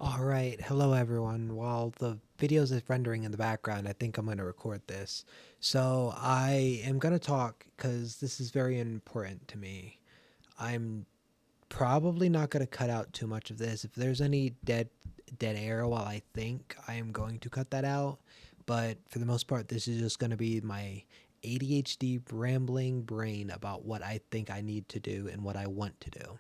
Alright, hello everyone. While the videos is rendering in the background, I think I'm going to record this. So I am going to talk because this is very important to me. I'm probably not going to cut out too much of this. If there's any dead air while I think, I am going to cut that out. But for the most part, this is just going to be my ADHD rambling brain about what I think I need to do and what I want to do.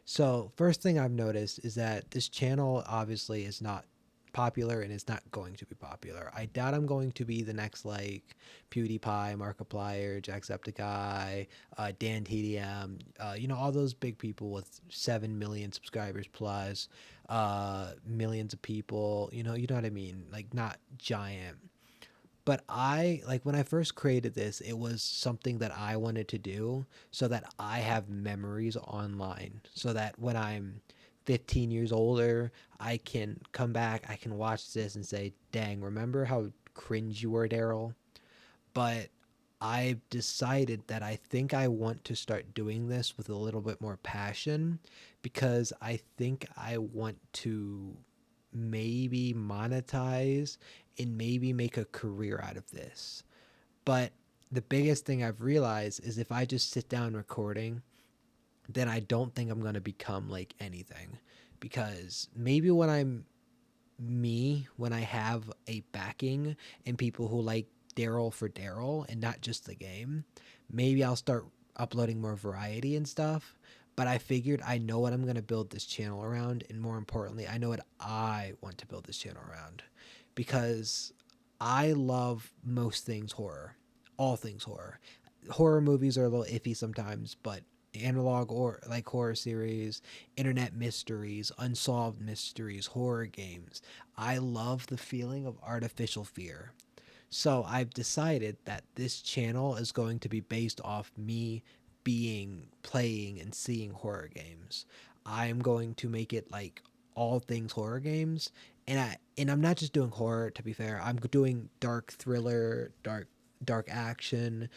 So, first thing I've noticed is that this channel obviously is not popular and is not going to be popular. I doubt I'm going to be the next like PewDiePie, Markiplier, Jacksepticeye, Dan TDM, all those big people with 7 million subscribers plus, millions of people, you know what I mean? Like not giant. But I like when I first created this, it was something that I wanted to do so that I have memories online. So that when I'm 15 years older, I can come back, I can watch this and say, dang, remember how cringe you were, Daryl? But I've decided that I think I want to start doing this with a little bit more passion because I think I want to maybe monetize and maybe make a career out of this. But the biggest thing I've realized is if I just sit down recording, then I don't think I'm going to become like anything. Because maybe when I'm me, when I have a backing and people who like Daryl for Daryl and not just the game, maybe I'll start uploading more variety and stuff. But I figured I know what I'm going to build this channel around. And more importantly, I know what I want to build this channel around. Because I love most things horror, all things horror. Horror movies are a little iffy sometimes, but analog or like horror series, internet mysteries, unsolved mysteries, horror games. I love the feeling of artificial fear. So I've decided that this channel is going to be based off me playing and seeing horror games. I'm going to make it like all things horror games, and I'm not just doing horror. To be fair, I'm doing dark thriller, dark action,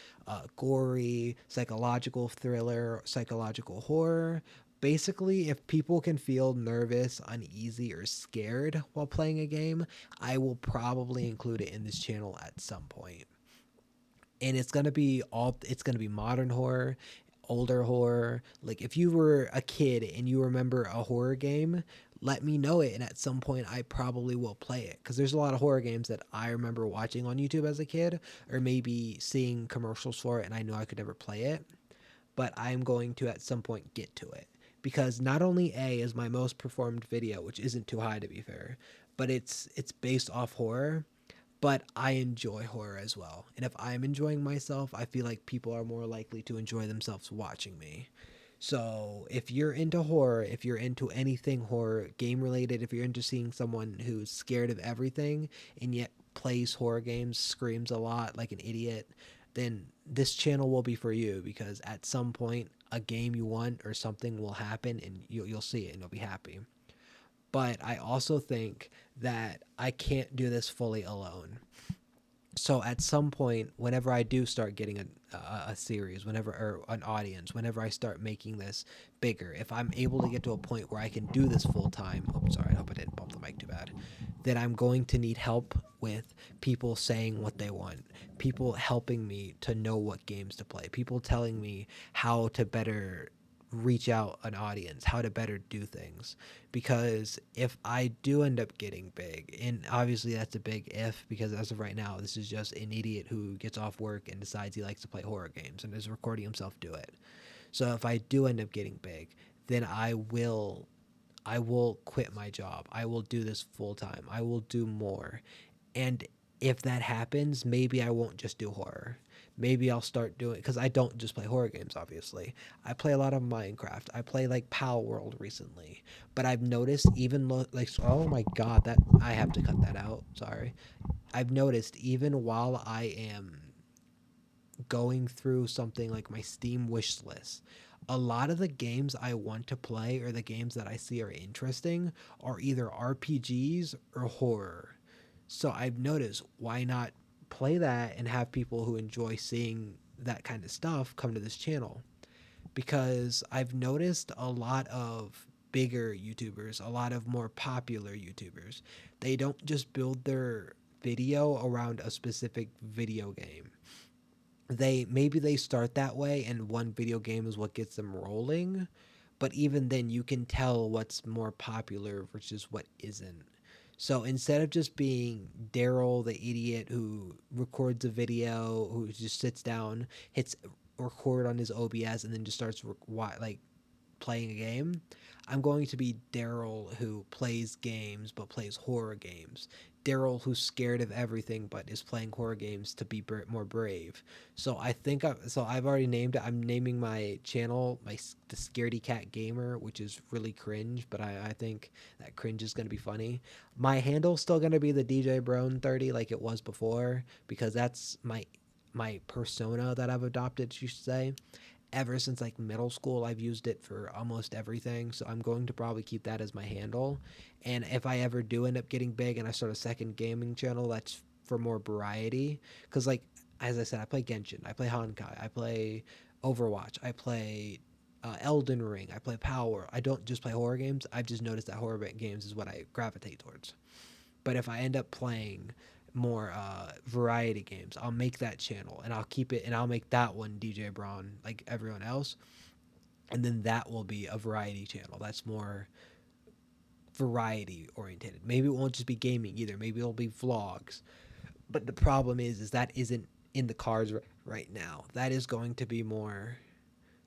gory, psychological thriller, psychological horror. Basically, if people can feel nervous, uneasy, or scared while playing a game, I will probably include it in this channel at some point. And it's gonna be modern horror, older horror. Like if you were a kid and you remember a horror game, let me know it, and at some point I probably will play it because there's a lot of horror games that I remember watching on YouTube as a kid, or maybe seeing commercials for it, and I know I could never play it, but I'm going to at some point get to it because not only A is my most performed video, which isn't too high to be fair, but it's based off horror, but I enjoy horror as well. And if I'm enjoying myself, I feel like people are more likely to enjoy themselves watching me. So if you're into horror, if you're into anything horror, game related, if you're into seeing someone who's scared of everything and yet plays horror games, screams a lot like an idiot, then this channel will be for you because at some point a game you want or something will happen and you'll see it and you'll be happy. But I also think that I can't do this fully alone. So at some point, whenever I do start getting a series, whenever or an audience, whenever I start making this bigger, if I'm able to get to a point where I can do this full time, oh sorry, I hope I didn't bump the mic too bad, then I'm going to need help with people saying what they want, people helping me to know what games to play, people telling me how to better reach out an audience, how to better do things. Because if I do end up getting big, and obviously that's a big if, because as of right now, this is just an idiot who gets off work and decides he likes to play horror games and is recording himself do it. So if I do end up getting big, then I will quit my job. I will do this full time. I will do more. And if that happens, maybe I won't just do horror. Maybe I'll start doing, because I don't just play horror games, obviously. I play a lot of Minecraft. I play like Pal World recently. But I've noticed even like, oh my god, that I have to cut that out. Sorry. I've noticed even while I am going through something like my Steam wish list, a lot of the games I want to play or the games that I see are interesting are either RPGs or horror. So I've noticed why not play that and have people who enjoy seeing that kind of stuff come to this channel, because I've noticed a lot of bigger YouTubers, a lot of more popular YouTubers. They don't just build their video around a specific video game. They start that way and one video game is what gets them rolling, but even then you can tell what's more popular versus what isn't. So instead of just being Daryl the idiot who records a video, who just sits down, hits record on his OBS and then just starts like playing a game, I'm going to be Daryl who plays games but plays horror games. Daryl who's scared of everything but is playing horror games to be more brave. So I've already named it. I'm naming my channel the Scaredy Cat Gamer, which is really cringe, but I think that cringe is gonna be funny. My handle's still gonna be the DJ Brown 30 like it was before because that's my persona that I've adopted, you should say. Ever since like middle school, I've used it for almost everything, so I'm going to probably keep that as my handle. And if I ever do end up getting big and I start a second gaming channel, that's for more variety. Because like as I said, I play Genshin, I play Honkai, I play Overwatch, I play Elden Ring, I play Power. I don't just play horror games. I've just noticed that horror games is what I gravitate towards. But if I end up playing more variety games, I'll make that channel and I'll keep it and I'll make that one DJ Braun like everyone else. And then that will be a variety channel that's more variety oriented. Maybe it won't just be gaming either. Maybe it'll be vlogs. But the problem is that isn't in the cards right now. That is going to be more.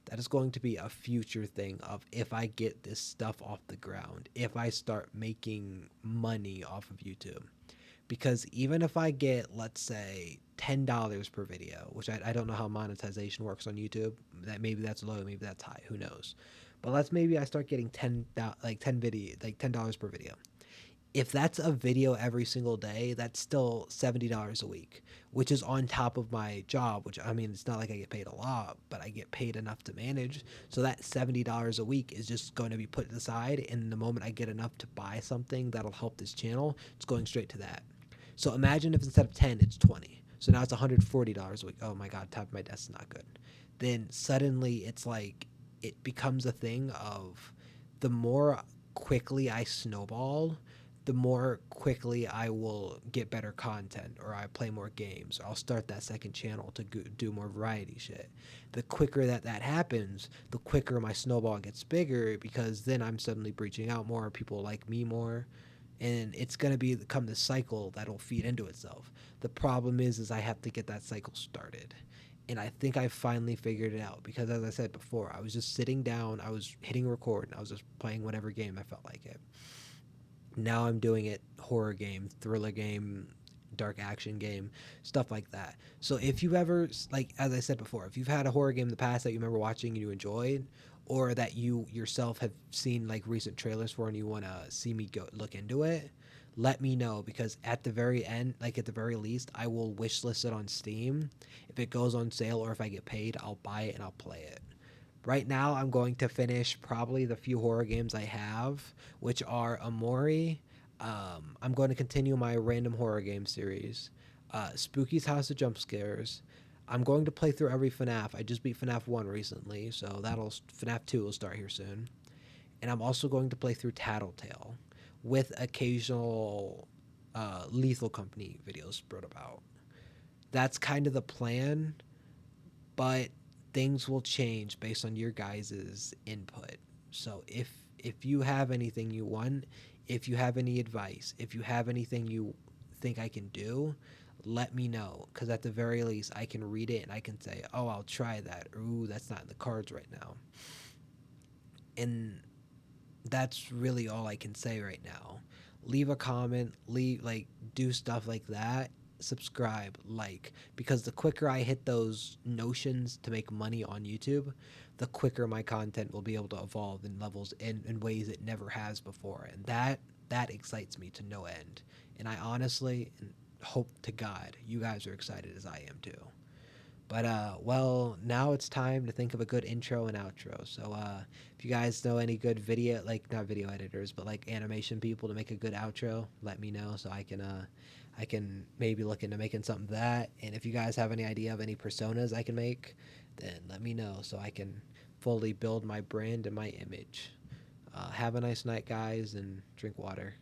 That is going to be a future thing of if I get this stuff off the ground, if I start making money off of YouTube. Because even if I get, let's say, $10 per video, which I don't know how monetization works on YouTube, that maybe that's low, maybe that's high, who knows. But let's maybe I start getting 10 dollars per video. If that's a video every single day, that's still $70 a week, which is on top of my job, which I mean, it's not like I get paid a lot, but I get paid enough to manage. So that $70 a week is just going to be put aside. And the moment I get enough to buy something that'll help this channel, it's going straight to that. So imagine if instead of 10, it's 20. So now it's $140 a week. Oh my God, top of my desk is not good. Then suddenly it's like, it becomes a thing of the more quickly I snowball, the more quickly I will get better content or I play more games or I'll start that second channel to do more variety shit. The quicker that happens, the quicker my snowball gets bigger because then I'm suddenly reaching out more, people like me more, and it's going to become this cycle that'll feed into itself. The problem is I have to get that cycle started. And I think I finally figured it out because as I said before, I was just sitting down, I was hitting record and I was just playing whatever game I felt like it. Now I'm doing it horror game, thriller game, dark action game, stuff like that. So if you ever, like as I said before, if you've had a horror game in the past that you remember watching and you enjoyed, or that you yourself have seen like recent trailers for and you want to see me go look into it, let me know because at the very end, like at the very least, I will wishlist it on Steam. If it goes on sale or if I get paid, I'll buy it and I'll play it. Right now, I'm going to finish probably the few horror games I have, which are Amori. I'm going to continue my random horror game series. Spooky's House of Jump Scares. I'm going to play through every FNAF. I just beat FNAF 1 recently, so FNAF 2 will start here soon. And I'm also going to play through Tattletale with occasional Lethal Company videos brought about. That's kind of the plan, but things will change based on your guys' input. So if you have anything you want, if you have any advice, if you have anything you think I can do, let me know because at the very least I can read it and I can say, "Oh, I'll try that." Or, "Ooh, that's not in the cards right now." And that's really all I can say right now. Leave a comment, do stuff like that. Subscribe, because the quicker I hit those notions to make money on YouTube, the quicker my content will be able to evolve in levels in ways it never has before. And that excites me to no end. And I honestly hope to God you guys are excited as I am too. But well, now it's time to think of a good intro and outro. So if you guys know any good video, like not video editors, but like animation people to make a good outro, let me know so I can maybe look into making something that. And if you guys have any idea of any personas I can make, then let me know so I can fully build my brand and my image. Have a nice night, guys, and drink water.